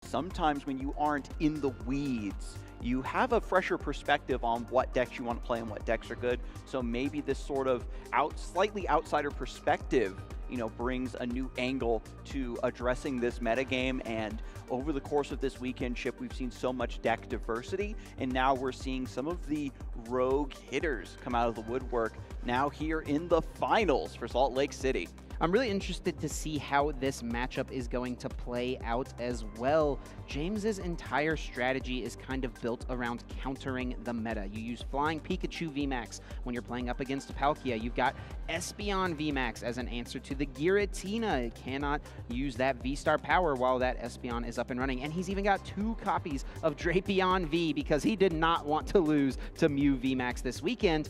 sometimes when you aren't in the weeds, you have a fresher perspective on what decks you want to play and what decks are good. So maybe this sort of slightly outsider perspective, you know, brings a new angle to addressing this metagame. And over the course of this weekend, Chip, we've seen so much deck diversity, and now we're seeing some of the rogue hitters come out of the woodwork now here in the finals for Salt Lake City. I'm really interested to see how this matchup is going to play out as well. James's entire strategy is kind of built around countering the meta. You use Flying Pikachu VMAX when you're playing up against Palkia. You've got Espeon VMAX as an answer to the Giratina. It cannot use that V-Star power while that Espeon is up and running. And he's even got 2 copies of Drapion V because he did not want to lose to Mew VMAX this weekend.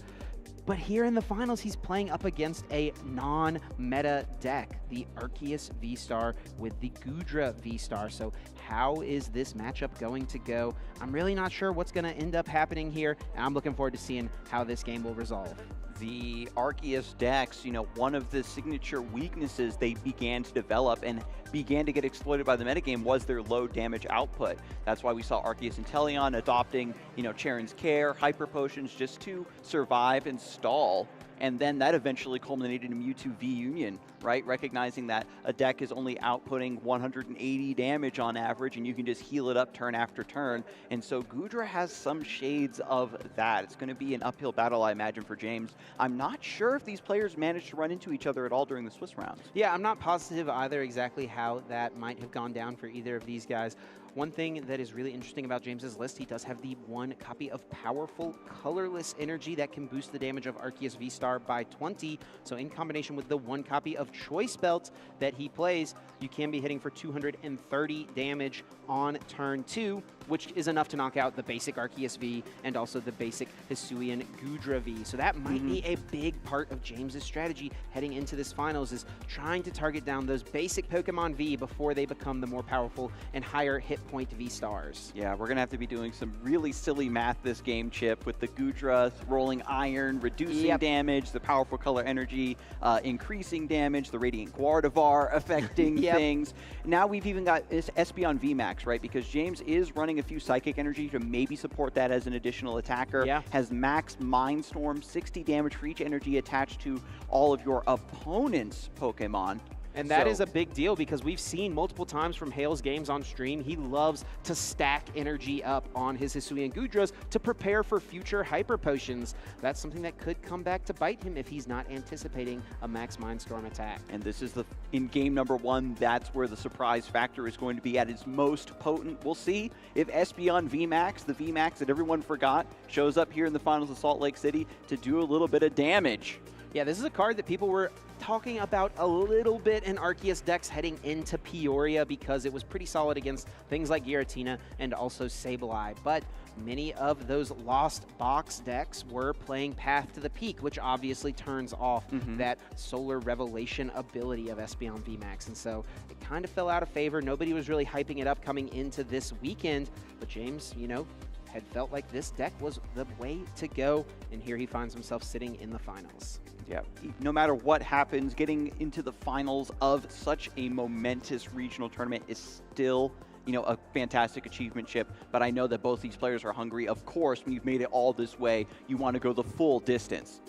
But here in the finals, he's playing up against a non-meta deck, the Arceus V-Star with the Goodra V-Star. So how is this matchup going to go? I'm really not sure what's going to end up happening here, and I'm looking forward to seeing how this game will resolve. The Arceus decks, you know, one of the signature weaknesses they began to develop and began to get exploited by the metagame was their low damage output. That's why we saw Arceus and Teleon adopting, you know, Charon's Care, Hyper Potions just to survive and stall. And then that eventually culminated in Mewtwo V Union, right? Recognizing that a deck is only outputting 180 damage on average, and you can just heal it up turn after turn. And so Goodra has some shades of that. It's going to be an uphill battle, I imagine, for James. I'm not sure if these players managed to run into each other at all during the Swiss rounds. Yeah, I'm not positive either exactly how that might have gone down for either of these guys. One thing that is really interesting about James's list, he does have the 1 copy of Powerful Colorless Energy that can boost the damage of Arceus V-Star by 20. So in combination with the 1 copy of Choice Belt that he plays, you can be hitting for 230 damage on turn 2, which is enough to knock out the basic Arceus V and also the basic Hisuian Goodra V. So that might be a big part of James's strategy heading into this finals, is trying to target down those basic Pokemon V before they become the more powerful and higher hit point V-Stars. Yeah, we're going to have to be doing some really silly math this game, Chip, with the Goodra rolling iron, reducing damage, the Powerful Color Energy increasing damage, the Radiant Gardevoir affecting things. Now we've even got this Espeon VMAX, right? Because James is running a few Psychic Energy to maybe support that as an additional attacker. Has max Mindstorm, 60 damage for each energy attached to all of your opponent's Pokemon. And that is a big deal because we've seen multiple times from Hale's games on stream, he loves to stack energy up on his Hisuian Goodras to prepare for future Hyper Potions. That's something that could come back to bite him if he's not anticipating a max Mindstorm attack. And this is in game number 1, that's where the surprise factor is going to be at its most potent. We'll see if Espeon VMAX, the VMAX that everyone forgot, shows up here in the finals of Salt Lake City to do a little bit of damage. Yeah, this is a card that people were talking about a little bit in Arceus decks heading into Peoria because it was pretty solid against things like Giratina and also Sableye. But many of those Lost Box decks were playing Path to the Peak, which obviously turns off that Solar Revelation ability of Espeon VMAX. And so it kind of fell out of favor. Nobody was really hyping it up coming into this weekend. But James, you know, had felt like this deck was the way to go, and here he finds himself sitting in the finals. Yeah, no matter what happens, getting into the finals of such a momentous regional tournament is still, you know, a fantastic achievement, Chip. But I know that both these players are hungry. Of course, when you've made it all this way, you want to go the full distance.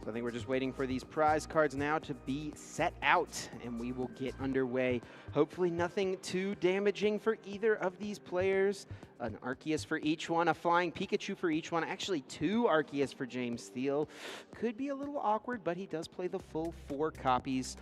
So I think we're just waiting for these prize cards now to be set out, and we will get underway. Hopefully nothing too damaging for either of these players. An Arceus for each one, a Flying Pikachu for each one. Actually, 2 Arceus for James Thiel. Could be a little awkward, but he does play the full 4 copies.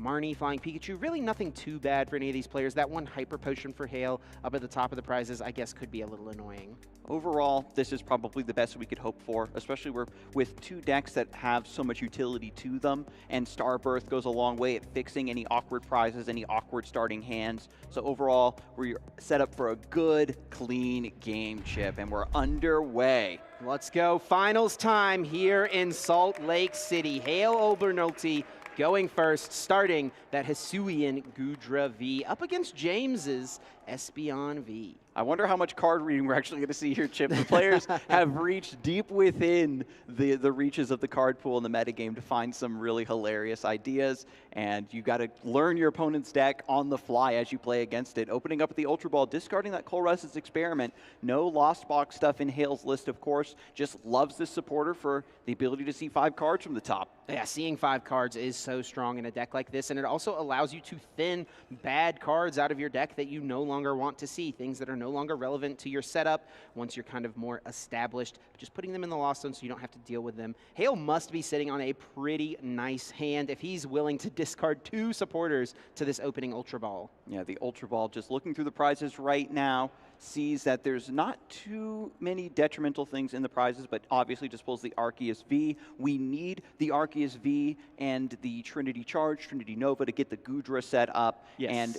Marnie, Flying Pikachu, really nothing too bad for any of these players. That 1 Hyper Potion for Hale up at the top of the prizes, I guess, could be a little annoying. Overall, this is probably the best we could hope for, especially with 2 decks that have so much utility to them, and Starbirth goes a long way at fixing any awkward prizes, any awkward starting hands. So overall, we're set up for a good, clean game, Chip, and we're underway. Let's go. Finals time here in Salt Lake City. Hale Obernolte going first, starting that Hisuian Goodra V up against James's Espeon V. I wonder how much card reading we're actually going to see here, Chip. The players have reached deep within the reaches of the card pool in the metagame to find some really hilarious ideas, and you got to learn your opponent's deck on the fly as you play against it. Opening up the Ultra Ball, discarding that Colress's Experiment. No Lost Box stuff in Hale's list, of course. Just loves this supporter for the ability to see 5 cards from the top. Yeah, seeing 5 cards is so strong in a deck like this, and it also allows you to thin bad cards out of your deck that you no longer want to see, things that are no longer relevant to your setup once you're kind of more established, just putting them in the Lost Zone so you don't have to deal with them. Hale must be sitting on a pretty nice hand if he's willing to discard 2 supporters to this opening Ultra Ball. Yeah, the Ultra Ball, just looking through the prizes right now, sees that there's not too many detrimental things in the prizes, but obviously just pulls the Arceus V. We need the Arceus V and the Trinity Charge, Trinity Nova to get the Goodra set up. Yes. And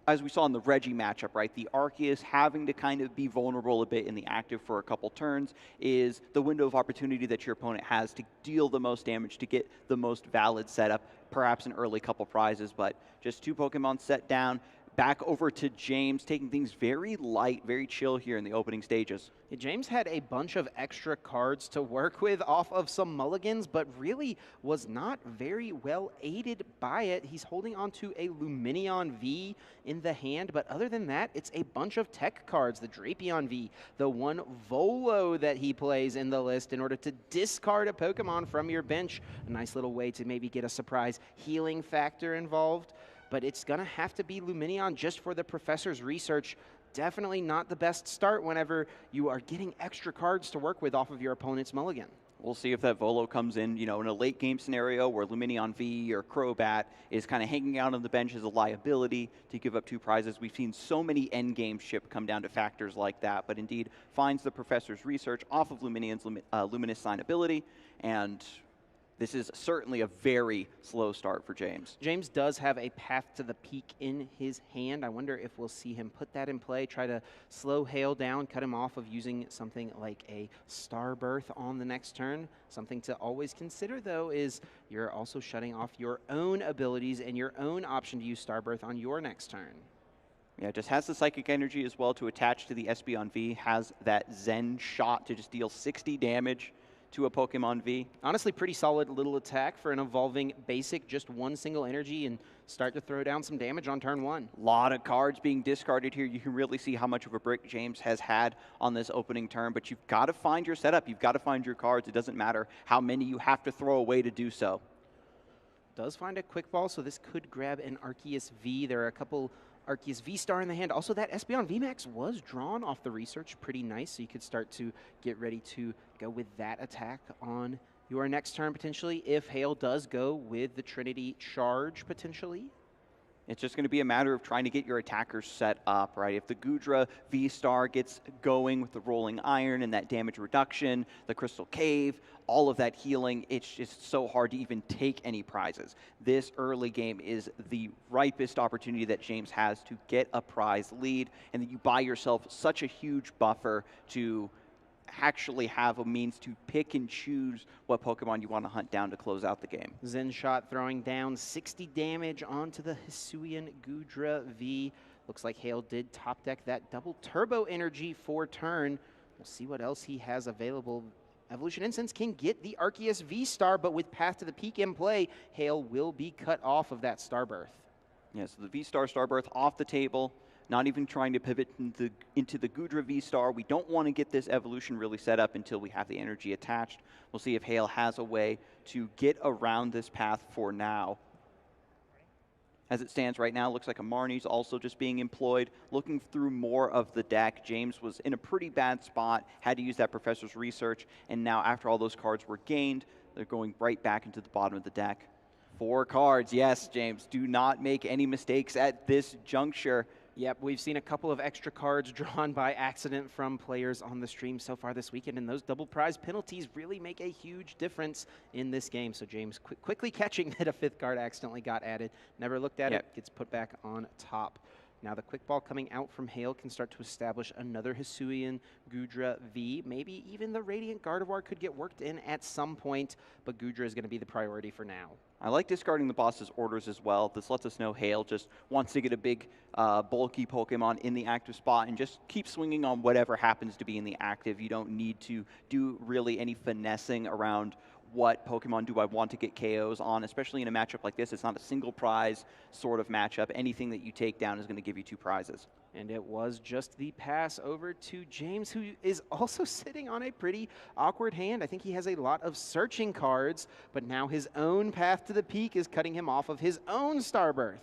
as we saw in the Reggie matchup, right, the Arceus having to kind of be vulnerable a bit in the active for a couple turns is the window of opportunity that your opponent has to deal the most damage, to get the most valid setup, perhaps an early couple prizes, but just 2 Pokemon set down. Back over to James, taking things very light, very chill here in the opening stages. Yeah, James had a bunch of extra cards to work with off of some mulligans, but really was not very well aided by it. He's holding on to a Lumineon V in the hand, but other than that, it's a bunch of tech cards. The Drapion V, the one Volo that he plays in the list in order to discard a Pokemon from your bench. A nice little way to maybe get a surprise healing factor involved. But it's going to have to be Lumineon just for the Professor's Research. Definitely not the best start whenever you are getting extra cards to work with off of your opponent's mulligan. We'll see if that Volo comes in, you know, in a late game scenario where Lumineon V or Crobat is kind of hanging out on the bench as a liability to give up 2 prizes. We've seen so many end game ship come down to factors like that, but indeed finds the Professor's Research off of Lumineon's Luminous Sign ability, and this is certainly a very slow start for James. James does have a Path to the Peak in his hand. I wonder if we'll see him put that in play, try to slow Hale down, cut him off of using something like a Starbirth on the next turn. Something to always consider, though, is you're also shutting off your own abilities and your own option to use Starbirth on your next turn. Yeah, just has the Psychic Energy as well to attach to the Espeon V, has that Zen shot to just deal 60 damage to a Pokemon V. Honestly, pretty solid little attack for an evolving basic, just 1 single energy, and start to throw down some damage on turn 1. A lot of cards being discarded here. You can really see how much of a brick James has had on this opening turn, but you've got to find your setup. You've got to find your cards. It doesn't matter how many you have to throw away to do so. Does find a Quick Ball, so this could grab an Arceus V. There are a couple Arceus V-Star in the hand. Also, that Espeon VMAX was drawn off the research. Pretty nice, so you could start to get ready to go with that attack on your next turn, potentially, if Hale does go with the Trinity Charge, potentially. It's just going to be a matter of trying to get your attackers set up, right? If the Goodra V-Star gets going with the Rolling Iron and that damage reduction, the Crystal Cave, all of that healing, it's just so hard to even take any prizes. This early game is the ripest opportunity that James has to get a prize lead, and then you buy yourself such a huge buffer to actually have a means to pick and choose what Pokemon you want to hunt down to close out the game. Zen Shot throwing down 60 damage onto the Hisuian Goodra V. Looks like Hale did top deck that double turbo energy for turn. We'll see what else he has available. Evolution Incense can get the Arceus V-Star, but with Path to the Peak in play, Hale will be cut off of that Starbirth. Yeah, so the V-Star Starbirth off the table. Not even trying to pivot into the Goodra V-Star. We don't want to get this evolution really set up until we have the energy attached. We'll see if Hale has a way to get around this path for now. As it stands right now, it looks like a Marnie's also just being employed. Looking through more of the deck, James was in a pretty bad spot, had to use that Professor's Research, and now after all those cards were gained, they're going right back into the bottom of the deck. 4 cards, yes, James, do not make any mistakes at this juncture. Yep, we've seen a couple of extra cards drawn by accident from players on the stream so far this weekend, and those double prize penalties really make a huge difference in this game. So James quickly catching that a 5th card accidentally got added. Never looked at it, gets put back on top. Now the Quick Ball coming out from Hale can start to establish another Hisuian Goodra V. Maybe even the Radiant Gardevoir could get worked in at some point, but Goodra is going to be the priority for now. I like discarding the boss's orders as well. This lets us know Hale just wants to get a big, bulky Pokemon in the active spot and just keep swinging on whatever happens to be in the active. You don't need to do really any finessing around what Pokemon do I want to get KOs on, especially in a matchup like this. It's not a single prize sort of matchup. Anything that you take down is going to give you 2 prizes. And it was just the pass over to James, who is also sitting on a pretty awkward hand. I think he has a lot of searching cards, but now his own path to the peak is cutting him off of his own Starbirth.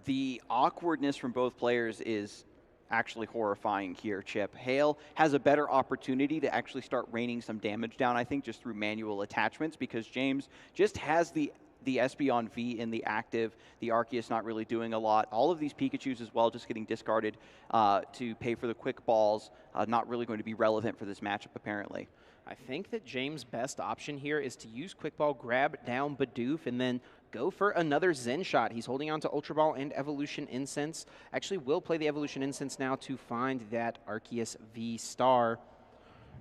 The awkwardness from both players is actually horrifying here, Chip. Hale has a better opportunity to actually start raining some damage down, I think, just through manual attachments, because James just has the Espeon V in the active, the Arceus not really doing a lot. All of these Pikachus as well just getting discarded to pay for the quick balls, not really going to be relevant for this matchup apparently. I think that James' best option here is to use Quick Ball, grab down Bidoof, and then go for another Zen shot. He's holding on to Ultra Ball and Evolution Incense. Actually will play the Evolution Incense now to find that Arceus V Star.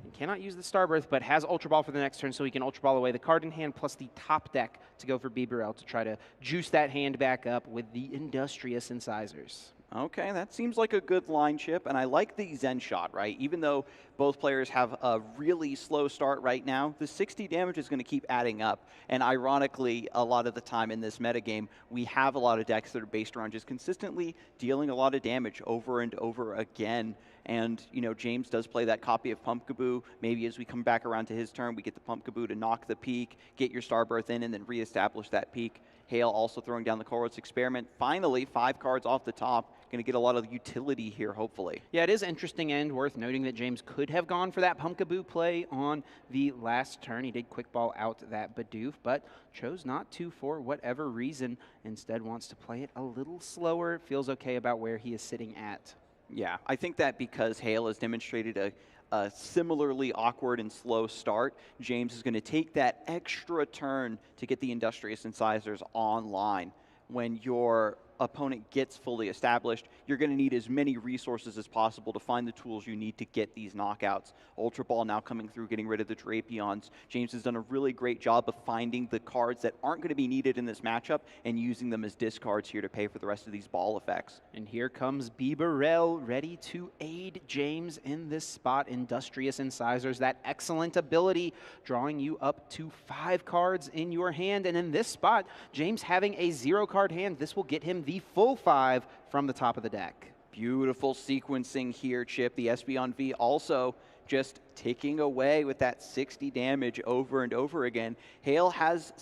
He cannot use the Starbirth, but has Ultra Ball for the next turn, so he can Ultra Ball away the card in hand plus the top deck to go for Bibarel to try to juice that hand back up with the Industrious Incisors. Okay, that seems like a good line, Chip, and I like the Zen shot, right? Even though both players have a really slow start right now, the 60 damage is going to keep adding up. And ironically, a lot of the time in this metagame, we have a lot of decks that are based around just consistently dealing a lot of damage over and over again. And, you know, James does play that copy of Pumpkaboo. Maybe as we come back around to his turn, we get the Pumpkaboo to knock the peak, get your Starbirth in, and then reestablish that peak. Hale also throwing down the Colruyt's Experiment. Finally, 5 cards off the top. Going to get a lot of utility here, hopefully. Yeah, it is interesting and worth noting that James could have gone for that Pumpkaboo play on the last turn. He did quick ball out that Bidoof, but chose not to for whatever reason. Instead wants to play it a little slower. Feels okay about where he is sitting at. Yeah, I think that because Hale has demonstrated a similarly awkward and slow start, James is going to take that extra turn to get the Industrious Incisors online. When your opponent gets fully established, you're going to need as many resources as possible to find the tools you need to get these knockouts. Ultra Ball now coming through, getting rid of the Drapions. James has done a really great job of finding the cards that aren't going to be needed in this matchup and using them as discards here to pay for the rest of these ball effects. And here comes Bibarel, ready to aid James in this spot. Industrious Incisors, that excellent ability, drawing you up to 5 cards in your hand. And in this spot, James having a 0-card hand, this will get him the full 5 from the top of the deck. Beautiful sequencing here, Chip. The Espeon V also just ticking away with that 60 damage over and over again. Hale has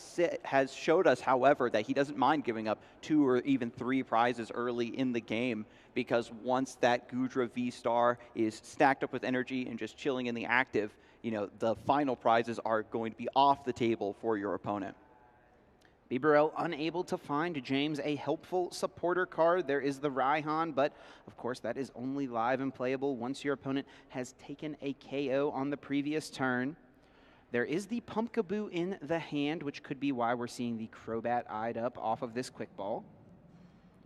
showed us, however, that he doesn't mind giving up 2 or even 3 prizes early in the game, because once that Gudra V-Star is stacked up with energy and just chilling in the active, you know, the final prizes are going to be off the table for your opponent. Bibarel unable to find James a helpful supporter card. There is the Raihan, but of course that is only live and playable once your opponent has taken a KO on the previous turn. There is the Pumpkaboo in the hand, which could be why we're seeing the Crobat eyed up off of this quick ball.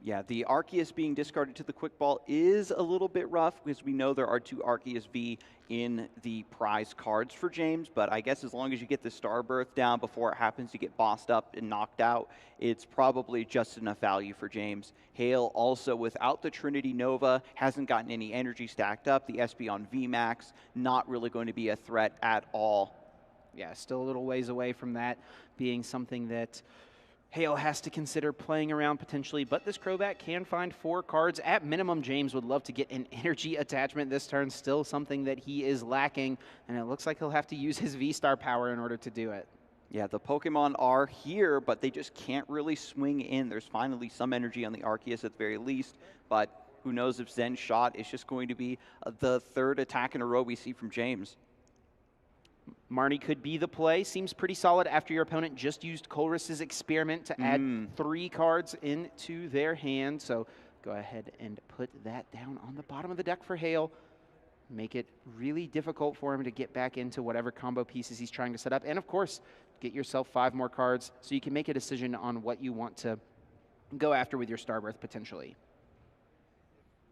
Yeah, the Arceus being discarded to the quick ball is a little bit rough, because we know there are 2 Arceus V in the prize cards for James, but I guess as long as you get the Starbirth down before it happens to get bossed up and knocked out, it's probably just enough value for James. Hale also, without the Trinity Nova, hasn't gotten any energy stacked up. The Espeon VMAX, not really going to be a threat at all. Yeah, still a little ways away from that being something that Hale has to consider playing around potentially, but this Crobat can find 4 cards. At minimum, James would love to get an energy attachment this turn, still something that he is lacking, and it looks like he'll have to use his V-Star power in order to do it. Yeah, the Pokemon are here, but they just can't really swing in. There's finally some energy on the Arceus at the very least, but who knows if Zen Shot is just going to be the 3rd attack in a row we see from James. Marnie could be the play. Seems pretty solid after your opponent just used Colruyt's Experiment to add 3 cards into their hand. So go ahead and put that down on the bottom of the deck for Hale. Make it really difficult for him to get back into whatever combo pieces he's trying to set up. And of course, get yourself 5 more cards so you can make a decision on what you want to go after with your Starbirth potentially.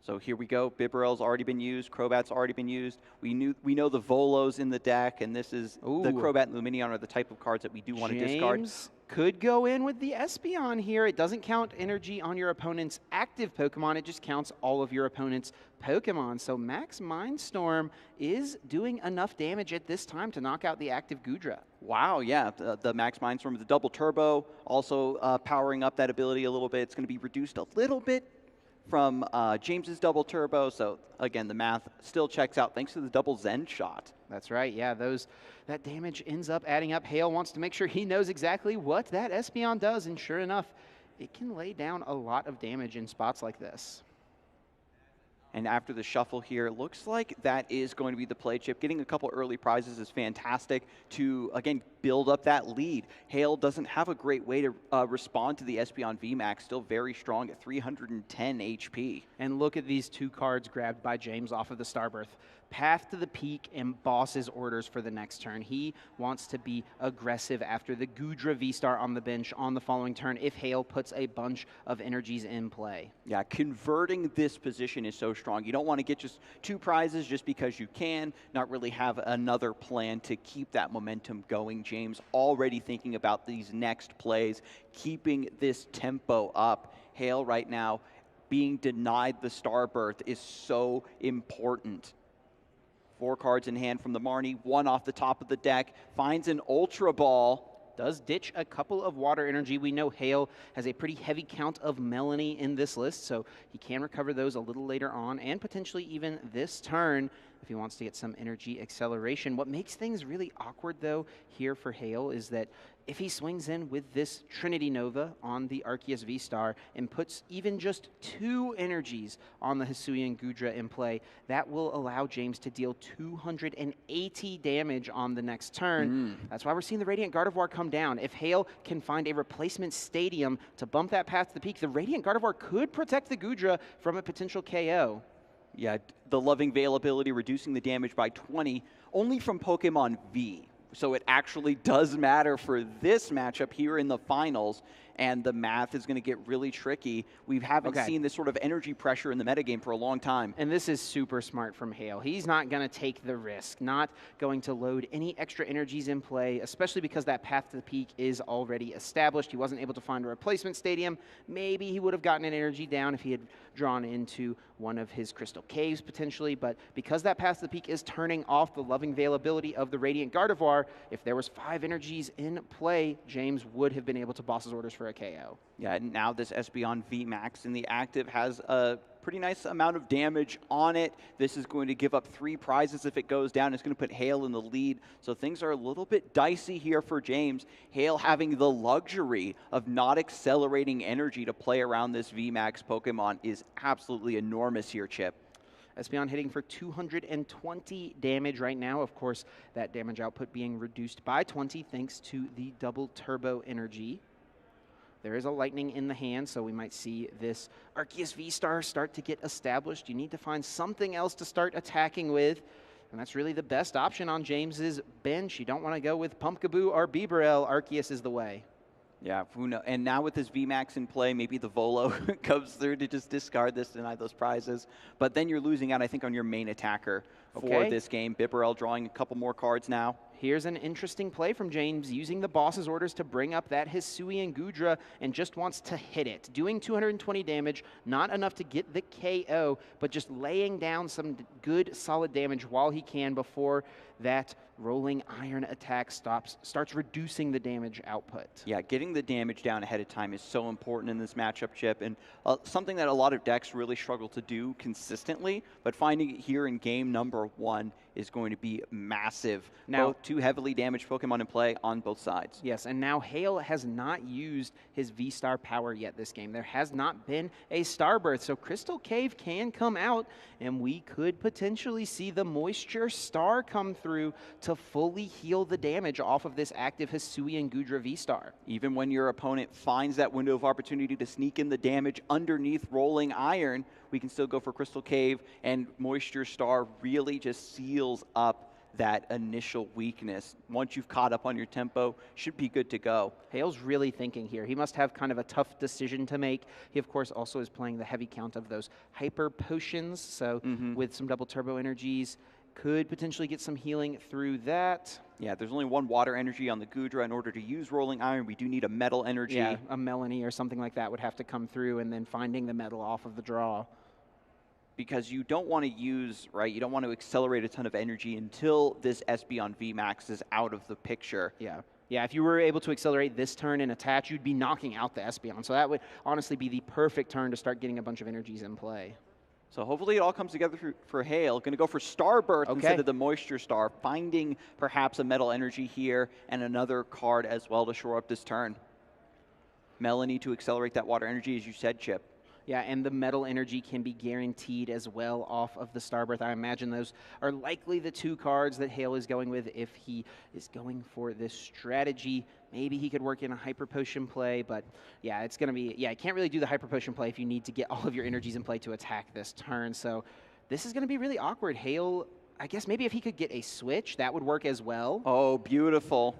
So here we go. Bibarel's already been used. Crobat's already been used. We know the Volo's in the deck, and this is the Crobat and Luminion are the type of cards that we do want to discard. James could go in with the Espeon here. It doesn't count energy on your opponent's active Pokemon. It just counts all of your opponent's Pokemon. So Max Mindstorm is doing enough damage at this time to knock out the active Goodra. Wow, yeah. The Max Mindstorm with the double turbo, also powering up that ability a little bit. It's going to be reduced a little bit from James's double turbo. So again, the math still checks out thanks to the double Zen shot. That's right. Yeah, that damage ends up adding up. Hale wants to make sure he knows exactly what that Espeon does, and sure enough, it can lay down a lot of damage in spots like this. And after the shuffle here, it looks like that is going to be the play, Chip. Getting a couple early prizes is fantastic to, again, build up that lead. Hale doesn't have a great way to respond to the Espeon VMAX, still very strong at 310 HP. And look at these two cards grabbed by James off of the Starbirth. Path to the Peak and Boss's orders for the next turn. He wants to be aggressive after the Goodra V-Star on the bench on the following turn if Hale puts a bunch of energies in play. Yeah, converting this position is so strong. You don't want to get just 2 prizes just because you can, not really have another plan to keep that momentum going. James already thinking about these next plays, keeping this tempo up. Hale right now being denied the Starbirth is so important. 4 cards in hand from the Marnie, 1 off the top of the deck, finds an Ultra Ball. Does ditch a couple of water energy. We know Hale has a pretty heavy count of Melanie in this list, so he can recover those a little later on, and potentially even this turn if he wants to get some energy acceleration. What makes things really awkward, though, here for Hale is that if he swings in with this Trinity Nova on the Arceus V-Star and puts even just 2 energies on the Hisuian Goodra in play, that will allow James to deal 280 damage on the next turn. That's why we're seeing the Radiant Gardevoir come down. If Hale can find a replacement stadium to bump that path to the peak, the Radiant Gardevoir could protect the Goodra from a potential KO. Yeah, the Loving Veil ability reducing the damage by 20 only from Pokemon V. So it actually does matter for this matchup here in the finals, and the math is going to get really tricky. We haven't seen this sort of energy pressure in the metagame for a long time. And this is super smart from Hale. He's not going to take the risk, not going to load any extra energies in play, especially because that path to the peak is already established. He wasn't able to find a replacement stadium. Maybe he would have gotten an energy down if he had drawn into one of his Crystal Caves potentially, but because that path to the peak is turning off the Loving Veil ability of the Radiant Gardevoir, if there was 5 energies in play, James would have been able to boss his orders for a KO. Yeah, and now this Espeon VMAX in the active has a pretty nice amount of damage on it. This is going to give up 3 prizes if it goes down. It's going to put Hale in the lead. So things are a little bit dicey here for James. Hale having the luxury of not accelerating energy to play around this VMAX Pokemon is absolutely enormous here, Chip. Espeon hitting for 220 damage right now. Of course, that damage output being reduced by 20 thanks to the double turbo energy. There is a lightning in the hand, so we might see this Arceus V-Star start to get established. You need to find something else to start attacking with, and that's really the best option on James's bench. You don't want to go with Pumpkaboo or Bibarel. Arceus is the way. Yeah, who knows? And now with this VMAX in play, maybe the Volo comes through to just discard this, deny those prizes. But then you're losing out, I think, on your main attacker for this game. Bibarel drawing a couple more cards now. Here's an interesting play from James, using the boss's orders to bring up that Hisuian Goodra and just wants to hit it. Doing 220 damage, not enough to get the KO, but just laying down some good, solid damage while he can before that rolling iron attack starts reducing the damage output. Yeah, getting the damage down ahead of time is so important in this matchup, Chip, and something that a lot of decks really struggle to do consistently, but finding it here in game number 1 is going to be massive. Now, both 2 heavily damaged Pokemon in play on both sides. Yes, and now Hale has not used his V-Star power yet this game. There has not been a Starbirth, so Crystal Cave can come out, and we could potentially see the Moisture Star come through to fully heal the damage off of this active Hisuian Goodra V-Star. Even when your opponent finds that window of opportunity to sneak in the damage underneath Rolling Iron, we can still go for Crystal Cave, and Moisture Star really just seals up that initial weakness. Once you've caught up on your tempo, should be good to go. Hale's really thinking here. He must have kind of a tough decision to make. He, of course, also is playing the heavy count of those hyper potions, so with some double turbo energies, could potentially get some healing through that. Yeah, there's only one water energy on the Gudra. In order to use Rolling Iron, we do need a metal energy. Yeah, a Melanie or something like that would have to come through, and then finding the metal off of the draw. Because you don't want to use, right, you don't want to accelerate a ton of energy until this Espeon VMAX is out of the picture. Yeah. Yeah, if you were able to accelerate this turn and attach, you'd be knocking out the Espeon. So that would honestly be the perfect turn to start getting a bunch of energies in play. So hopefully it all comes together for Hale. Going to go for Starbirth instead of the Moisture Star, finding perhaps a metal energy here and another card as well to shore up this turn. Melanie to accelerate that water energy, as you said, Chip. Yeah, and the metal energy can be guaranteed as well off of the Starbirth. I imagine those are likely the two cards that Hale is going with if he is going for this strategy. Maybe he could work in a Hyper Potion play, but yeah, it's going to be, you can't really do the Hyper Potion play if you need to get all of your energies in play to attack this turn. So this is going to be really awkward. Hale, I guess maybe if he could get a switch, that would work as well. Oh, beautiful.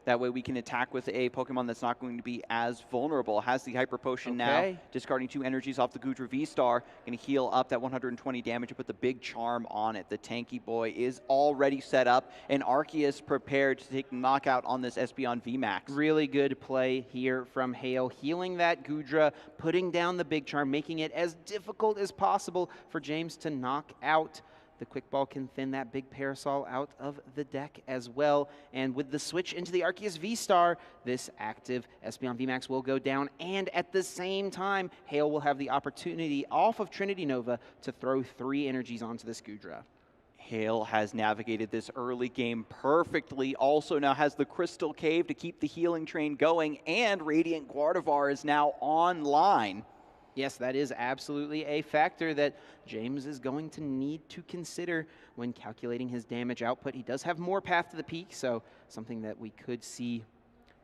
That way we can attack with a Pokemon that's not going to be as vulnerable. Has the Hyper Potion now, discarding 2 energies off the Gudra V-Star. Going to heal up that 120 damage and put the big charm on it. The tanky boy is already set up, and Arceus prepared to take knockout on this Espeon VMAX. Really good play here from Hale, healing that Gudra, putting down the big charm, making it as difficult as possible for James to knock out. The Quick Ball can thin that big Parasol out of the deck as well. And with the switch into the Arceus V-Star, this active Espeon VMAX will go down. And at the same time, Hale will have the opportunity off of Trinity Nova to throw 3 energies onto this Gudra. Hale has navigated this early game perfectly. Also now has the Crystal Cave to keep the healing train going. And Radiant Gardevoir is now online. Yes, that is absolutely a factor that James is going to need to consider when calculating his damage output. He does have more Path to the Peak, so something that we could see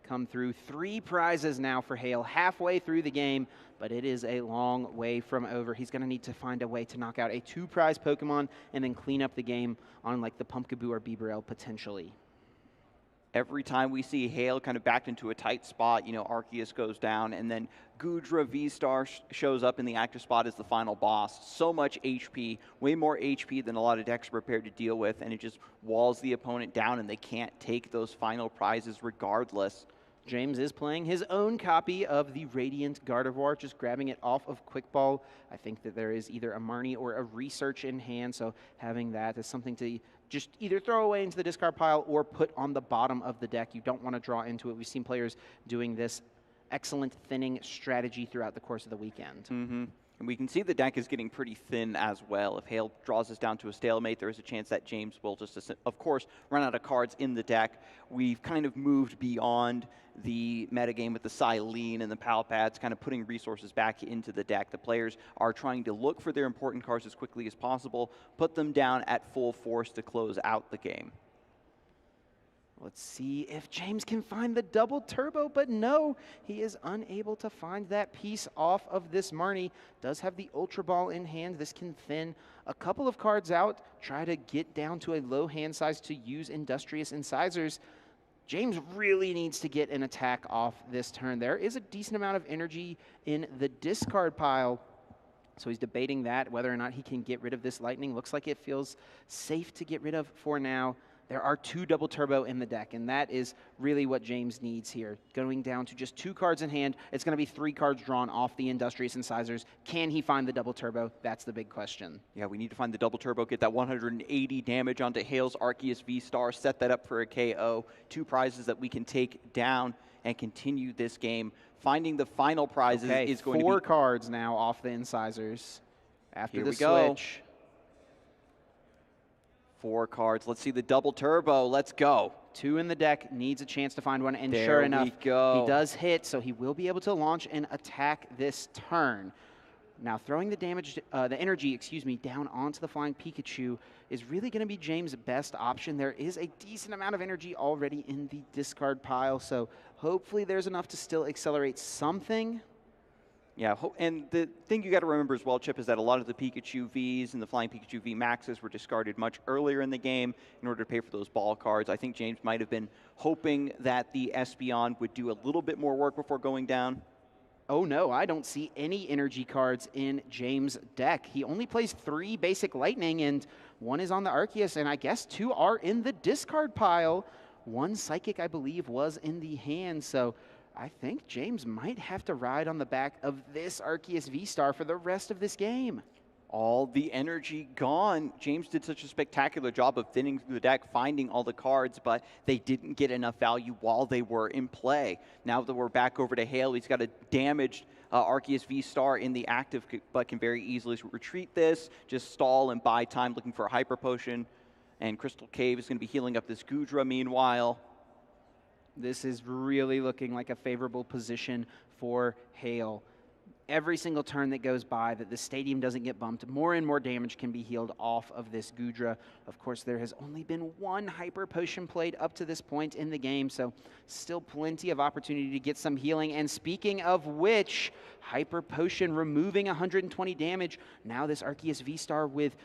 come through. 3 prizes now for Hale, halfway through the game, but it is a long way from over. He's going to need to find a way to knock out a 2-prize Pokemon and then clean up the game on like the Pumpkaboo or Bibarel potentially. Every time we see Hale kind of backed into a tight spot, Arceus goes down, and then Gudra V-Star shows up in the active spot as the final boss. So much HP, way more HP than a lot of decks are prepared to deal with, and it just walls the opponent down, and they can't take those final prizes regardless. James is playing his own copy of the Radiant Gardevoir, just grabbing it off of Quick Ball. I think that there is either a Marnie or a Research in hand, so having that is something to just either throw away into the discard pile or put on the bottom of the deck. You don't want to draw into it. We've seen players doing this excellent thinning strategy throughout the course of the weekend. And we can see the deck is getting pretty thin as well. If Hale draws us down to a stalemate, there is a chance that James will just, of course, run out of cards in the deck. We've kind of moved beyond the metagame with the Silene and the Pal Pads, kind of putting resources back into the deck. The players are trying to look for their important cards as quickly as possible, put them down at full force to close out the game. Let's see if James can find the double turbo, but no, he is unable to find that piece off of this Marnie. Does have the Ultra Ball in hand. This can thin a couple of cards out, try to get down to a low hand size to use Industrious Incisors. James really needs to get an attack off this turn. There is a decent amount of energy in the discard pile, so he's debating that, whether or not he can get rid of this Lightning. Looks like it feels safe to get rid of for now. There are 2 double turbo in the deck, and that is really what James needs here. Going down to just 2 cards in hand, it's going to be 3 cards drawn off the Industrious Incisors. Can he find the double turbo? That's the big question. Yeah, we need to find the double turbo, get that 180 damage onto Hale's Arceus V-Star, set that up for a KO. 2 prizes that we can take down and continue this game. Finding the final prizes is going to be 4 cards now off the Incisors after Here the we go. switch. 4 cards. Let's see the double turbo. Let's go. 2 in the deck, needs a chance to find one, and There sure we enough, go. he does hit, so he will be able to launch and attack this turn. Now, throwing the damage, the energy, down onto the Flying Pikachu is really going to be James' best option. There is a decent amount of energy already in the discard pile, so hopefully there's enough to still accelerate something. Yeah, and the thing you got to remember as well, Chip, is that a lot of the Pikachu Vs and the Flying Pikachu V Maxes were discarded much earlier in the game in order to pay for those ball cards. I think James might have been hoping that the Espeon would do a little bit more work before going down. Oh no, I don't see any energy cards in James' deck. He only plays 3 basic lightning, and 1 is on the Arceus, and I guess 2 are in the discard pile. 1 psychic, I believe, was in the hand, so I think James might have to ride on the back of this Arceus V-Star for the rest of this game. All the energy gone. James did such a spectacular job of thinning through the deck, finding all the cards, but they didn't get enough value while they were in play. Now that we're back over to Hale, he's got a damaged Arceus V-Star in the active, but can very easily retreat this, just stall and buy time looking for a Hyper Potion. And Crystal Cave is going to be healing up this Goodra meanwhile. This is really looking like a favorable position for Hale. Every single turn that goes by that the stadium doesn't get bumped, more and more damage can be healed off of this Goodra. Of course, there has only been 1 Hyper Potion played up to this point in the game, so still plenty of opportunity to get some healing. And speaking of which, Hyper Potion removing 120 damage. Now this Arceus V-Star with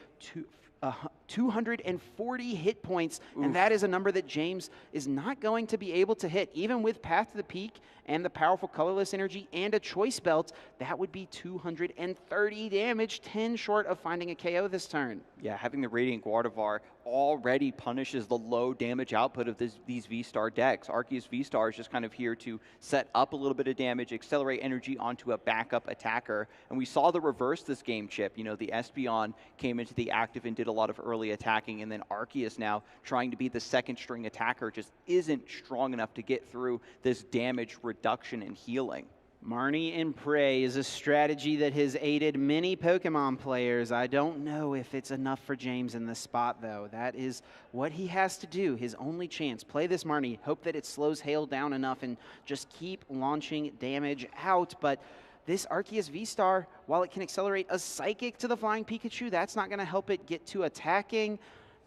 240 hit points, and that is a number that James is not going to be able to hit. Even with Path to the Peak and the powerful colorless energy and a choice belt, that would be 230 damage, 10 short of finding a KO this turn. Yeah, having the Radiant Gardevoir already punishes the low damage output of these V-Star decks. Arceus V-Star is just kind of here to set up a little bit of damage, accelerate energy onto a backup attacker. And we saw the reverse this game, Chip. You know, the Espeon came into the active and did a lot of early attacking, and then Arceus now trying to be the second string attacker just isn't strong enough to get through this damage reduction and healing. Marnie and Prey is a strategy that has aided many Pokemon players. I don't know if it's enough for James in this spot, though. That is what he has to do, his only chance. Play this Marnie, hope that it slows Hale down enough, and just keep launching damage out. But this Arceus V-Star, while it can accelerate a Psychic to the Flying Pikachu, that's not going to help it get to attacking.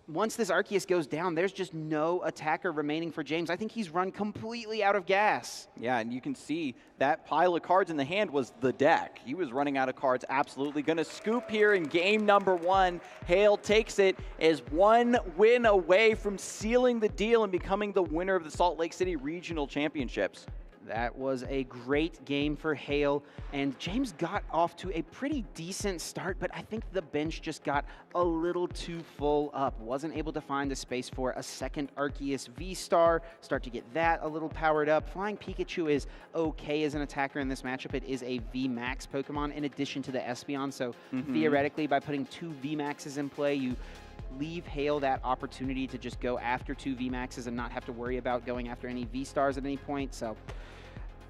Once this Arceus goes down, there's just no attacker remaining for James. I think he's run completely out of gas. Yeah, and you can see that pile of cards in the hand was the deck. He was running out of cards, absolutely. Going to scoop here in game number 1. Hale takes it as 1 win away from sealing the deal and becoming the winner of the Salt Lake City Regional Championships. That was a great game for Hale, and James got off to a pretty decent start, but I think the bench just got a little too full up. Wasn't able to find the space for a second Arceus V-Star, start to get that a little powered up. Flying Pikachu is okay as an attacker in this matchup. It is a V-Max Pokemon in addition to the Espeon, so theoretically by putting 2 V-Maxes in play, you leave Hale that opportunity to just go after 2 V-Maxes and not have to worry about going after any V-Stars at any point. So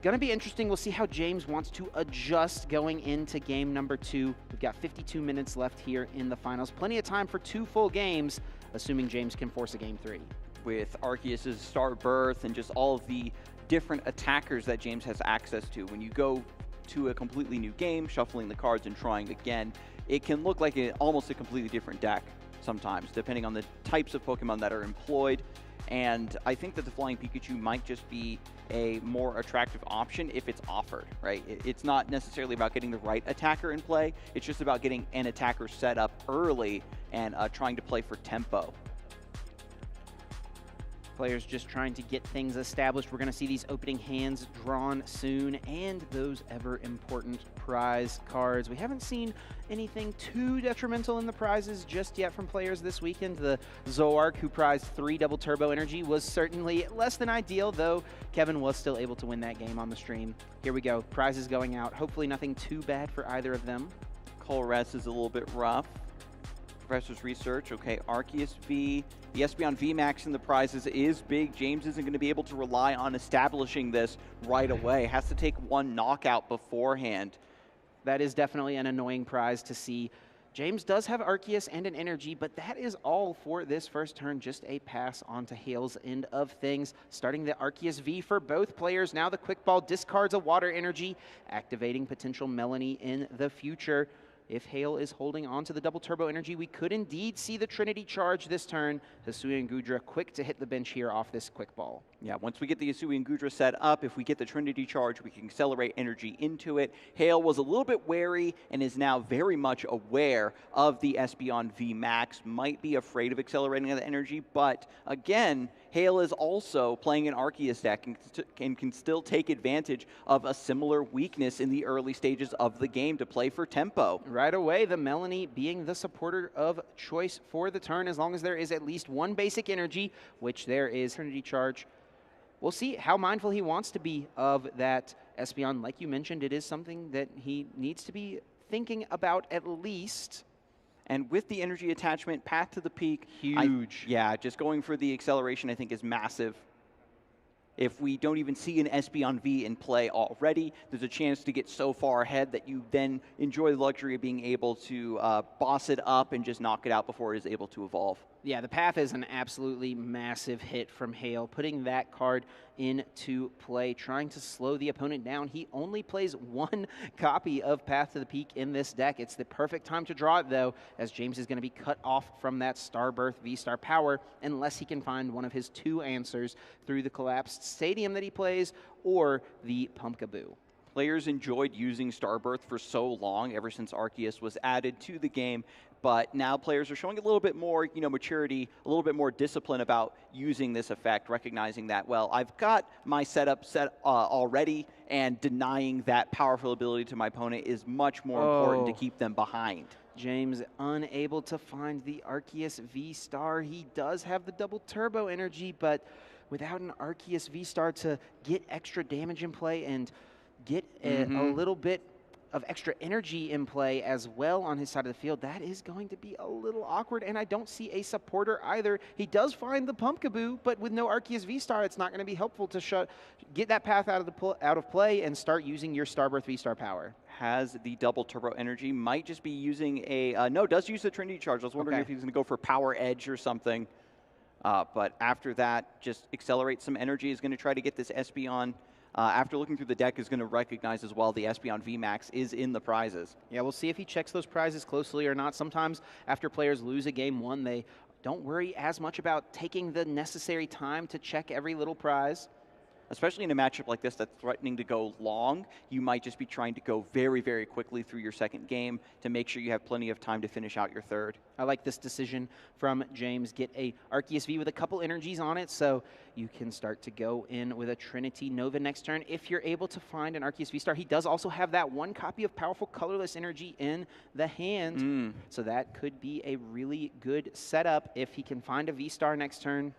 gonna be interesting. We'll see how James wants to adjust going into game number 2. We've got 52 minutes left here in the finals. Plenty of time for 2 full games, assuming James can force a game 3. With Arceus' Star Birth and just all of the different attackers that James has access to. When you go to a completely new game, shuffling the cards and trying again, it can look like almost a completely different deck sometimes, depending on the types of Pokemon that are employed. And I think that the Flying Pikachu might just be a more attractive option if it's offered, right? It's not necessarily about getting the right attacker in play. It's just about getting an attacker set up early and trying to play for tempo. Players just trying to get things established. We're going to see these opening hands drawn soon, and those ever important prize cards. We haven't seen anything too detrimental in the prizes just yet from players this weekend. The Zoroark, who prized 3 double turbo energy, was certainly less than ideal, though Kevin was still able to win that game on the stream. Here we go, prizes going out. Hopefully nothing too bad for either of them. Colress is a little bit rough. Professor's Research, okay, Arceus V, the Espeon VMAX in the prizes is big. James isn't going to be able to rely on establishing this right away. Has to take 1 knockout beforehand. That is definitely an annoying prize to see. James does have Arceus and an energy, but that is all for this first turn. Just a pass onto Hale's end of things. Starting the Arceus V for both players. Now the Quick Ball discards a water energy, activating potential Melanie in the future. If Hale is holding on to the double turbo energy, we could indeed see the Trinity charge this turn. Hisui and Gudra quick to hit the bench here off this quick ball. Yeah, once we get the Hisui and Gudra set up, if we get the Trinity charge, we can accelerate energy into it. Hale was a little bit wary and is now very much aware of the Espeon V Max, might be afraid of accelerating the energy, but again, Hale is also playing an Arceus deck and can still take advantage of a similar weakness in the early stages of the game to play for tempo. Right away, the Melanie being the supporter of choice for the turn, as long as there is at least one basic energy, which there is Trinity Charge. We'll see how mindful he wants to be of that Espeon. Like you mentioned, it is something that he needs to be thinking about at least. And with the energy attachment, path to the peak. Huge. Yeah, just going for the acceleration I think is massive. If we don't even see an Espeon V in play already, there's a chance to get so far ahead that you then enjoy the luxury of being able to boss it up and just knock it out before it is able to evolve. Yeah, the path is an absolutely massive hit from Hale, putting that card into play, trying to slow the opponent down. He only plays one copy of Path to the Peak in this deck. It's the perfect time to draw it, though, as James is going to be cut off from that Starbirth V-Star power unless he can find one of his two answers through the collapsed stadium that he plays or the Pumpkaboo. Players enjoyed using Starbirth for so long, ever since Arceus was added to the game, but now players are showing a little bit more, maturity, a little bit more discipline about using this effect, recognizing that, well, I've got my setup set already, and denying that powerful ability to my opponent is much more important to keep them behind. James unable to find the Arceus V-Star. He does have the double turbo energy, but without an Arceus V-Star to get extra damage in play and get a little bit of extra energy in play as well on his side of the field, that is going to be a little awkward, and I don't see a supporter either. He does find the Pumpkaboo, but with no Arceus V-Star, it's not going to be helpful to get that path out of play and start using your Starbirth V-Star power. Has the double turbo energy, might just be using does use the Trinity Charge. I was wondering if he's going to go for Power Edge or something, but after that, just accelerate some energy, is going to try to get this Espeon. After looking through the deck, is going to recognize as well the Espeon VMAX is in the prizes. Yeah, we'll see if he checks those prizes closely or not. Sometimes after players lose a game one, they don't worry as much about taking the necessary time to check every little prize. Especially in a matchup like this that's threatening to go long, you might just be trying to go very, very quickly through your second game to make sure you have plenty of time to finish out your third. I like this decision from James. Get a Arceus V with a couple energies on it, so you can start to go in with a Trinity Nova next turn. If you're able to find an Arceus V-Star, he does also have that one copy of Powerful Colorless Energy in the hand, so that could be a really good setup if he can find a V-Star next turn.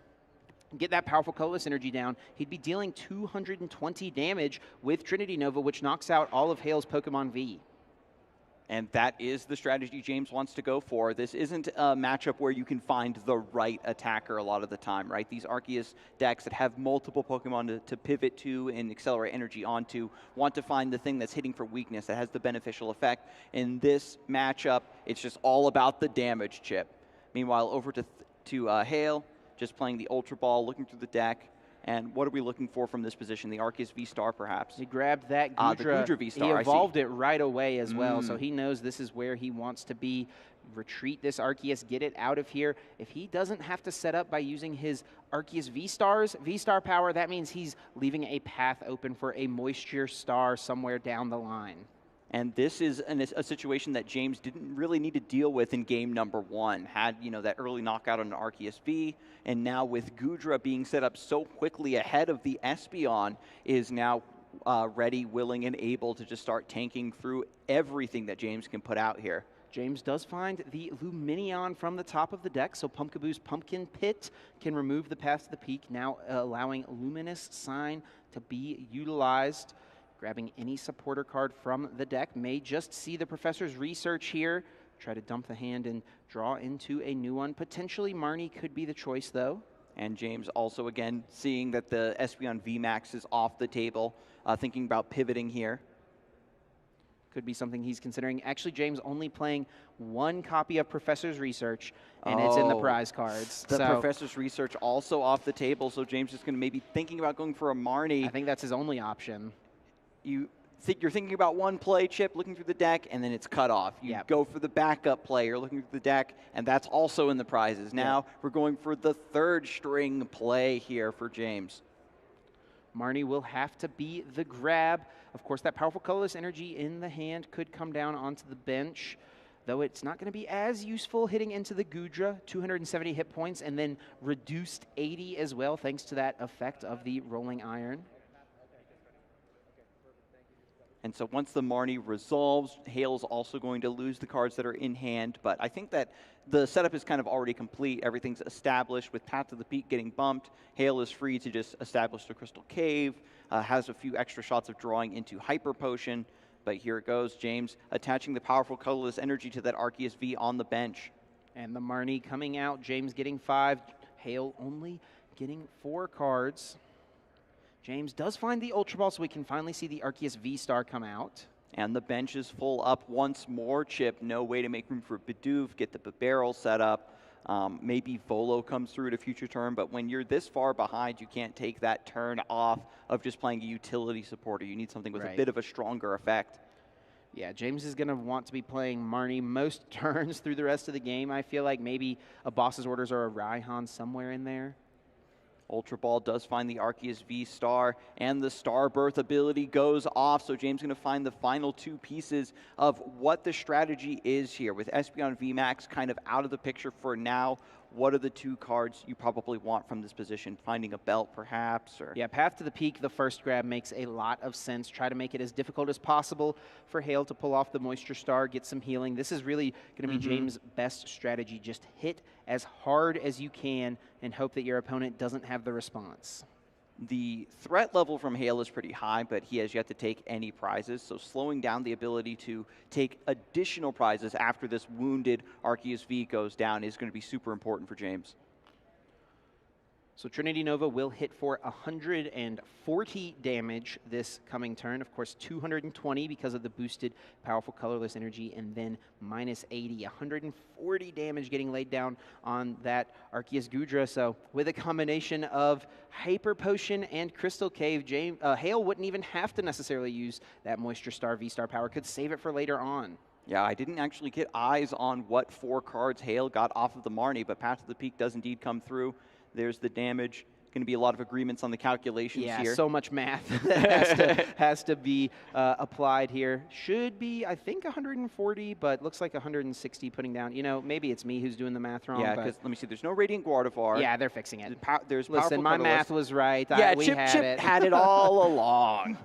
Get that Powerful Colorless Energy down, he'd be dealing 220 damage with Trinity Nova, which knocks out all of Hale's Pokemon V. And that is the strategy James wants to go for. This isn't a matchup where you can find the right attacker a lot of the time, right? These Arceus decks that have multiple Pokemon to pivot to and accelerate energy onto want to find the thing that's hitting for weakness that has the beneficial effect. In this matchup, it's just all about the damage chip. Meanwhile, over to Hale, just playing the Ultra Ball, looking through the deck. And what are we looking for from this position? The Arceus V-Star, perhaps? He grabbed that Gudra. The Gudra V-Star, he evolved it right away as well, so he knows this is where he wants to be. Retreat this Arceus, get it out of here. If he doesn't have to set up by using his Arceus V-Star power, that means he's leaving a path open for a Moisture Star somewhere down the line. And this is a situation that James didn't really need to deal with in game number one. Had, that early knockout on an Arceus V, and now with Gudra being set up so quickly ahead of the Espeon, is now ready, willing, and able to just start tanking through everything that James can put out here. James does find the Lumineon from the top of the deck, so Pumpkaboo's Pumpkin Pit can remove the Path to the Peak, now allowing Luminous Sign to be utilized. Grabbing any supporter card from the deck, may just see the Professor's Research here, try to dump the hand and draw into a new one. Potentially Marnie could be the choice, though. And James also, again, seeing that the Espeon VMAX is off the table, thinking about pivoting here. Could be something he's considering. Actually, James only playing one copy of Professor's Research, and it's in the prize cards. The Professor's Research also off the table, so James is going to maybe thinking about going for a Marnie. I think that's his only option. you're thinking about one play, Chip, looking through the deck, and then it's cut off. You go for the backup play, you're looking through the deck, and that's also in the prizes. Now we're going for the third string play here for James. Marnie will have to be the grab. Of course, that powerful colorless energy in the hand could come down onto the bench, though it's not going to be as useful hitting into the Gudra. 270 hit points and then reduced 80 as well, thanks to that effect of the rolling iron. And so once the Marnie resolves, Hale's also going to lose the cards that are in hand. But I think that the setup is kind of already complete. Everything's established with Path to the Peak getting bumped. Hale is free to just establish the Crystal Cave, has a few extra shots of drawing into Hyper Potion. But here it goes, James attaching the powerful colorless energy to that Arceus V on the bench. And the Marnie coming out, James getting 5, Hale only getting 4 cards. James does find the Ultra Ball, so we can finally see the Arceus V-Star come out. And the bench is full up once more, Chip. No way to make room for Bidoof, get the barrel set up. Maybe Volo comes through at a future turn, but when you're this far behind, you can't take that turn off of just playing a utility supporter. You need something with a bit of a stronger effect. Yeah, James is going to want to be playing Marnie most turns through the rest of the game. I feel like maybe a Boss's Orders or a Raihan somewhere in there. Ultra Ball does find the Arceus V-Star, and the Star Birth ability goes off, so James is going to find the final 2 pieces of what the strategy is here. With Espeon VMAX kind of out of the picture for now, what are the 2 cards you probably want from this position? Finding a belt, perhaps? Or yeah, Path to the Peak, the first grab, makes a lot of sense. Try to make it as difficult as possible for Hale to pull off the Moisture Star, get some healing. This is really going to be James' best strategy. Just hit as hard as you can and hope that your opponent doesn't have the response. The threat level from Hale is pretty high, but he has yet to take any prizes, so slowing down the ability to take additional prizes after this wounded Arceus V goes down is going to be super important for James. So Trinity Nova will hit for 140 damage this coming turn. Of course, 220 because of the boosted powerful colorless energy, and then minus 80. 140 damage getting laid down on that Arceus Gudra. So with a combination of Hyper Potion and Crystal Cave, Hale wouldn't even have to necessarily use that Moisture Star V-Star power. Could save it for later on. Yeah, I didn't actually get eyes on what 4 cards Hale got off of the Marnie, but Path to the Peak does indeed come through. There's the damage. Going to be a lot of agreements on the calculations here. Yeah, so much math that has to be applied here. Should be, I think, 140, but looks like 160 putting down. You know, maybe it's me who's doing the math wrong. Yeah, because let me see. There's no Radiant Gardevoir. Yeah, they're fixing it. Listen, my math was right. Yeah, Chip had it all along.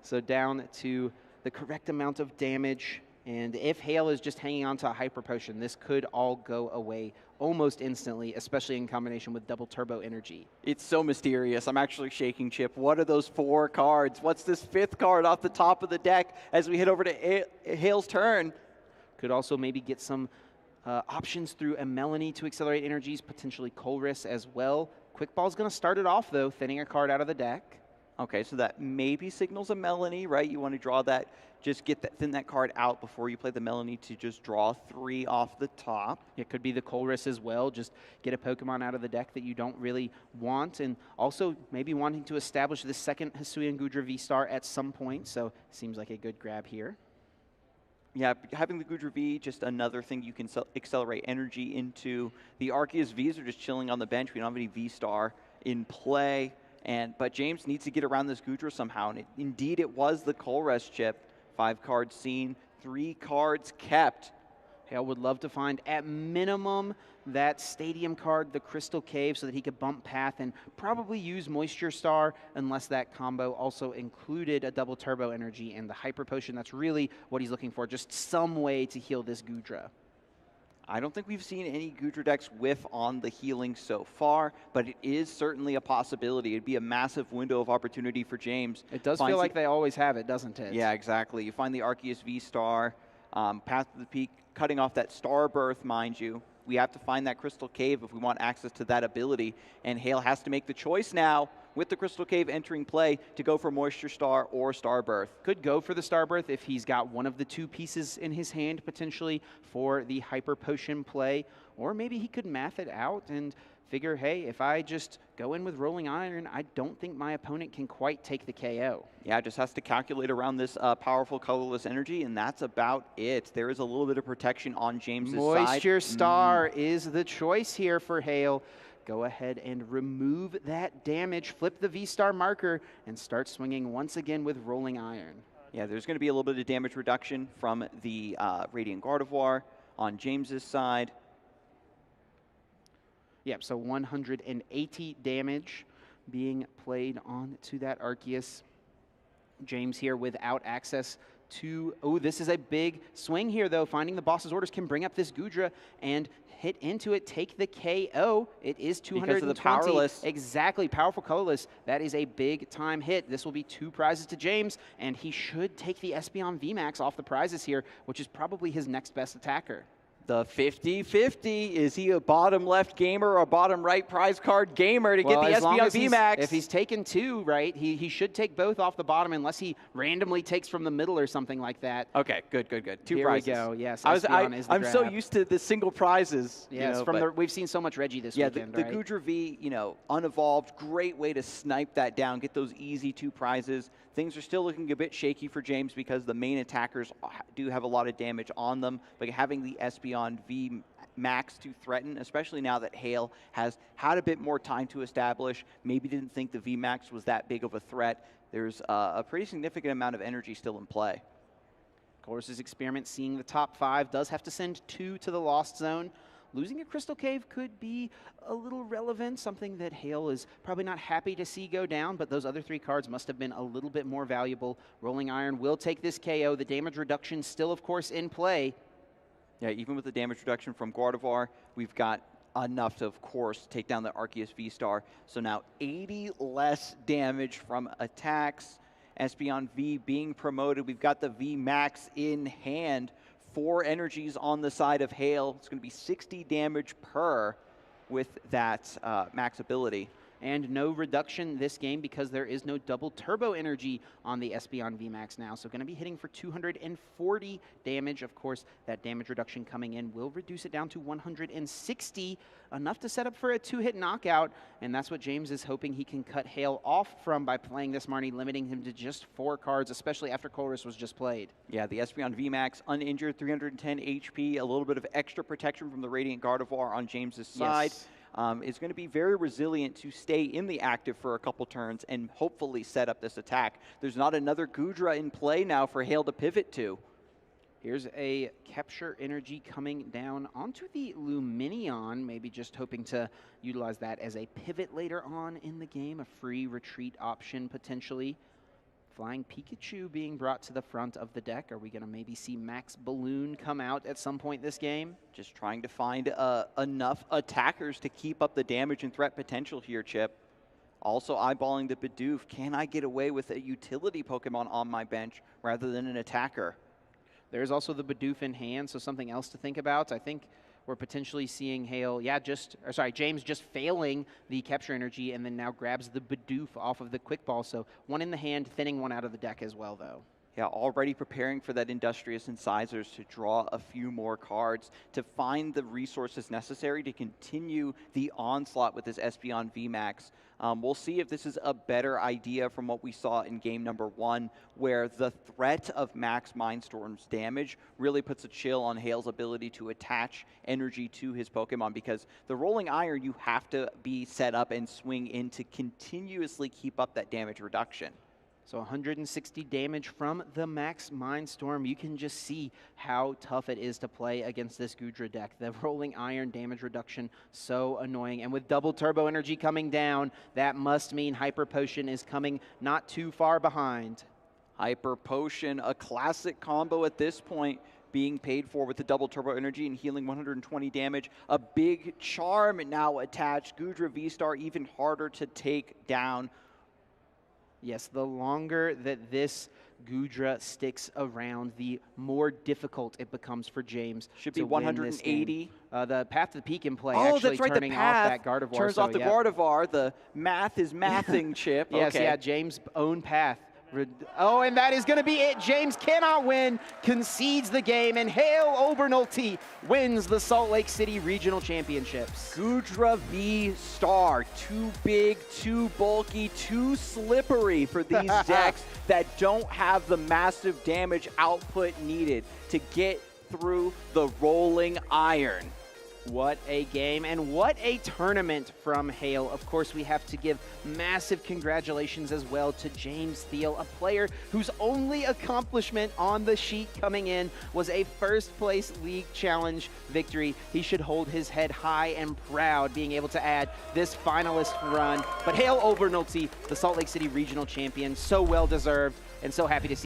So down to the correct amount of damage. And if Hale is just hanging on to a Hyper Potion, this could all go away almost instantly, especially in combination with double turbo energy. It's so mysterious. I'm actually shaking, Chip. What are those 4 cards? What's this 5th card off the top of the deck as we head over to Hale's turn? Could also maybe get some options through a Melanie to accelerate energies, potentially Colress as well. Quick Ball's going to start it off, though, thinning a card out of the deck. Okay, so that maybe signals a Melanie, right? You want to draw that, just thin that card out before you play the Melanie to just draw 3 off the top. It could be the Colress as well, just get a Pokemon out of the deck that you don't really want, and also maybe wanting to establish the second Hisuian Gudra V-Star at some point, so seems like a good grab here. Yeah, having the Gudra V, just another thing you can accelerate energy into. The Arceus Vs are just chilling on the bench. We don't have any V-Star in play. But James needs to get around this Gudra somehow, and indeed it was the Colress, Chip. 5 cards seen, 3 cards kept. Hale would love to find, at minimum, that Stadium card, the Crystal Cave, so that he could bump Path and probably use Moisture Star, unless that combo also included a double turbo energy and the Hyper Potion. That's really what he's looking for, just some way to heal this Gudra. I don't think we've seen any Gudra decks whiff on the healing so far, but it is certainly a possibility. It'd be a massive window of opportunity for James. It does feel like they always have it, doesn't it? Yeah, exactly. You find the Arceus V-Star, Path to the Peak, cutting off that Star Birth, mind you. We have to find that Crystal Cave if we want access to that ability, and Hale has to make the choice now. with the Crystal Cave entering play to go for Moisture Star or Star Birth. Could go for the Star Birth if he's got one of the two pieces in his hand potentially for the Hyper Potion play, or maybe he could math it out and figure, hey, if I just go in with Rolling Iron, I don't think my opponent can quite take the KO. Yeah, just has to calculate around this powerful colorless energy, and that's about it. There is a little bit of protection on James's side. Moisture Star is the choice here for Hale. Go ahead and remove that damage, flip the V-Star marker, and start swinging once again with Rolling Iron. Yeah, there's going to be a little bit of damage reduction from the Radiant Gardevoir on James's side. Yep, so 180 damage being played onto that Arceus. James here without access to... Oh, this is a big swing here, though. Finding the boss's orders can bring up this Goodra and hit into it, take the KO. It is 220. Because of the powerless. Exactly, powerful colorless. That is a big-time hit. This will be 2 prizes to James, and he should take the Espeon VMAX off the prizes here, which is probably his next best attacker. The 50-50. Is he a bottom left gamer or a bottom right prize card gamer to get the Espeon VMAX? If he's taken 2, right, he should take both off the bottom unless he randomly takes from the middle or something like that. Okay, good, good, good. 2 Here prizes. we go, yes. I'm so used to the single prizes. Yes, you know, we've seen so much Reggie this weekend, the right? Goodra V, you know, unevolved, great way to snipe that down, get those easy 2 prizes. Things are still looking a bit shaky for James because the main attackers do have a lot of damage on them, but having the Espeon V Max to threaten, especially now that Hale has had a bit more time to establish, maybe didn't think the V Max was that big of a threat. There's a pretty significant amount of energy still in play. Colress's experiment seeing the top 5 does have to send 2 to the Lost Zone. Losing a Crystal Cave could be a little relevant, something that Hale is probably not happy to see go down, but those other 3 cards must have been a little bit more valuable. Rolling Iron will take this KO. The damage reduction still, of course, in play. Yeah, even with the damage reduction from Gardevoir, we've got enough to, of course, take down the Arceus V-Star. So now 80 less damage from attacks. Espeon V being promoted. We've got the V Max in hand. 4 energies on the side of Hale. It's going to be 60 damage per with that max ability. And no reduction this game because there is no double turbo energy on the Espeon VMAX now. So going to be hitting for 240 damage. Of course, that damage reduction coming in will reduce it down to 160, enough to set up for a 2-hit knockout. And that's what James is hoping he can cut Hale off from by playing this Marnie, limiting him to just 4 cards, especially after Colress was just played. Yeah, the Espeon VMAX, uninjured, 310 HP, a little bit of extra protection from the Radiant Gardevoir on James's side. Yes. Is going to be very resilient to stay in the active for a couple turns and hopefully set up this attack. There's not another Goodra in play now for Hale to pivot to. Here's a Capture Energy coming down onto the Lumineon, maybe just hoping to utilize that as a pivot later on in the game, a free retreat option potentially. Flying Pikachu being brought to the front of the deck. Are we going to maybe see Max Balloon come out at some point this game? Just trying to find enough attackers to keep up the damage and threat potential here, Chip. Also eyeballing the Bidoof. Can I get away with a utility Pokemon on my bench rather than an attacker? There's also the Bidoof in hand, so something else to think about. I think we're potentially seeing Hale, James just failing the Capture Energy and then now grabs the Bidoof off of the Quick Ball. So 1 in the hand, thinning 1 out of the deck as well, though. Yeah, already preparing for that Industrious Incisors to draw a few more cards, to find the resources necessary to continue the onslaught with this Espeon VMAX. We'll see if this is a better idea from what we saw in game number 1, where the threat of Max Mindstorm's damage really puts a chill on Hale's ability to attach energy to his Pokemon, because the Rolling Iron, you have to be set up and swing in to continuously keep up that damage reduction. So 160 damage from the Max Mindstorm. You can just see how tough it is to play against this Goodra deck. The Rolling Iron damage reduction, so annoying. And with double turbo energy coming down, that must mean Hyper Potion is coming not too far behind. Hyper Potion, a classic combo at this point, being paid for with the double turbo energy and healing 120 damage. A big charm now attached. Goodra V-Star even harder to take down. Yes, the longer that this Gudra sticks around, the more difficult it becomes for James. Should be to win this 180. game. The path to the peak in play, Oh, actually that's right. turning The off path that Gardevoir. turns so, off the yeah. Gardevoir. The math is mathing chip. Yes, okay. yeah, James' own path. Oh, and that is going to be it. James cannot win, concedes the game, and Hale Obernolte wins the Salt Lake City Regional Championships. Gudra V Star, too big, too bulky, too slippery for these decks that don't have the massive damage output needed to get through the rolling iron. What a game and what a tournament from Hale. Of course, we have to give massive congratulations as well to James Thiel, a player whose only accomplishment on the sheet coming in was a first place league challenge victory. He should hold his head high and proud being able to add this finalist run. But Hale Obernolte, the Salt Lake City Regional Champion, so well deserved and so happy to see